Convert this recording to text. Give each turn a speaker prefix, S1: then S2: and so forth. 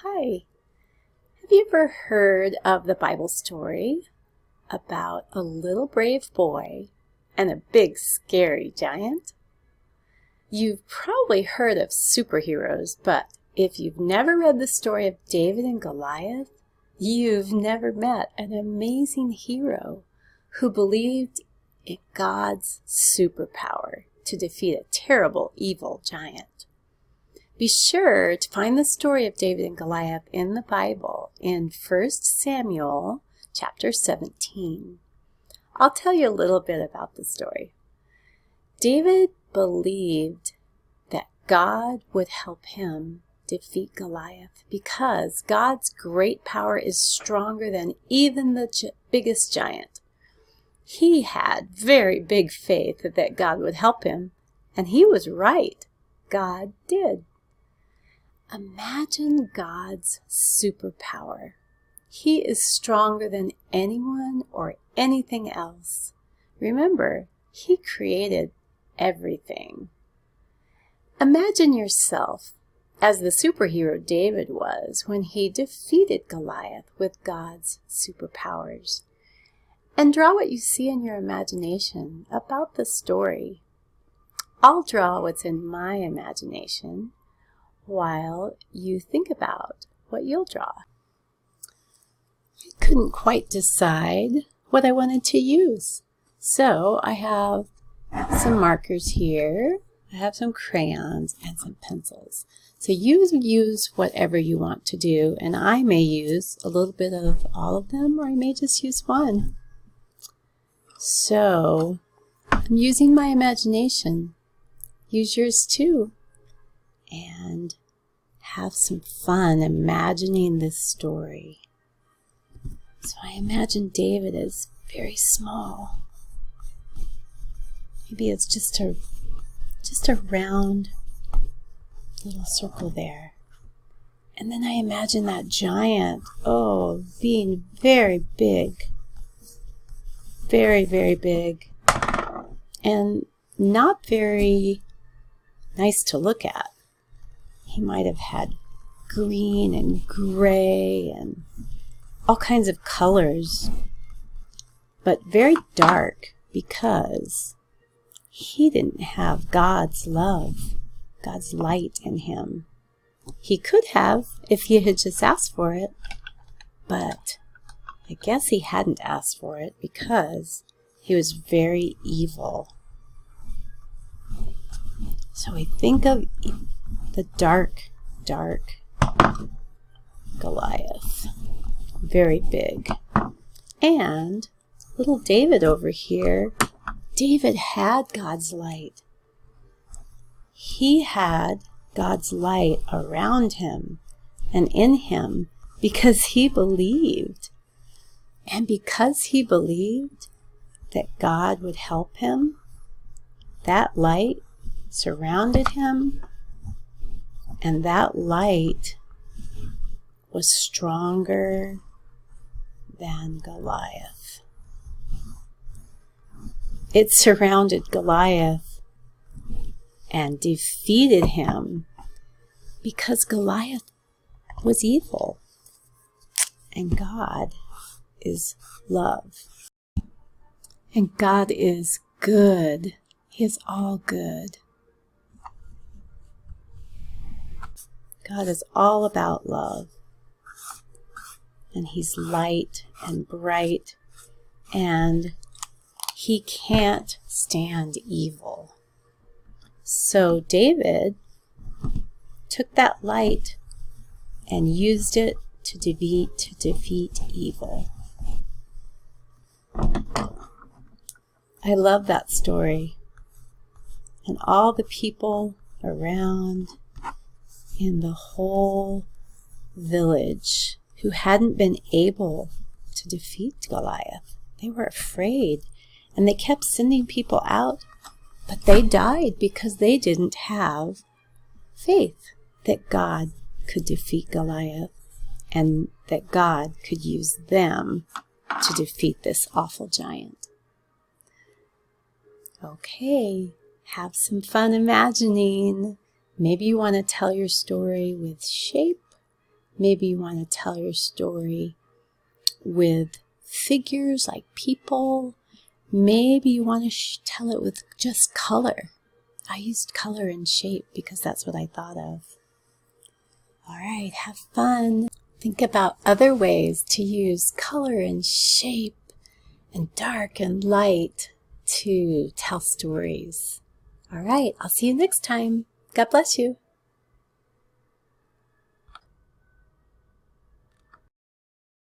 S1: Hi. Have you ever heard of the Bible story about a little brave boy and a big scary giant? You've probably heard of superheroes, but if you've never read the story of David and Goliath, you've never met an amazing hero who believed in God's superpower to defeat a terrible, evil giant. Be sure to find the story of David and Goliath in the Bible in 1 Samuel chapter 17. I'll tell you a little bit about the story. David believed that God would help him defeat Goliath because God's great power is stronger than even the biggest giant. He had very big faith that God would help him, and he was right. God did. Imagine God's superpower. He is stronger than anyone or anything else. Remember, He created everything. Imagine yourself as the superhero David was when he defeated Goliath with God's superpowers. And draw what you see in your imagination about the story. I'll draw what's in my imagination while you think about what you'll draw. I couldn't quite decide what I wanted to use. So I have some markers here. I have some crayons and some pencils. So you use whatever you want to do, and I may use a little bit of all of them, or I may just use one. So I'm using my imagination. Use yours too. And have some fun imagining this story. So I imagine David is very small. Maybe it's just a round little circle there. And then I imagine that giant, being very big. Very, very big. And not very nice to look at. He might have had green and gray and all kinds of colors, but very dark because he didn't have God's love, God's light in him. He could have if he had just asked for it, but I guess he hadn't asked for it because he was very evil. So we think of the dark Goliath, very big. And little David over here, David had God's light. He had God's light around him and in him because he believed. And because he believed that God would help him, that light surrounded him, and that light was stronger than Goliath. It surrounded Goliath and defeated him because Goliath was evil and God is love. And God is good. He is all good. God is all about love. And He's light and bright. And He can't stand evil. So David took that light and used it to defeat evil. I love that story. And all the people around in the whole village who hadn't been able to defeat Goliath, they were afraid. And they kept sending people out, but they died because they didn't have faith that God could defeat Goliath and that God could use them to defeat this awful giant. Okay, have some fun imagining. Maybe you want to tell your story with shape. Maybe you want to tell your story with figures like people. Maybe you want to tell it with just color. I used color and shape because that's what I thought of. All right, have fun. Think about other ways to use color and shape and dark and light to tell stories. All right, I'll see you next time. God bless you.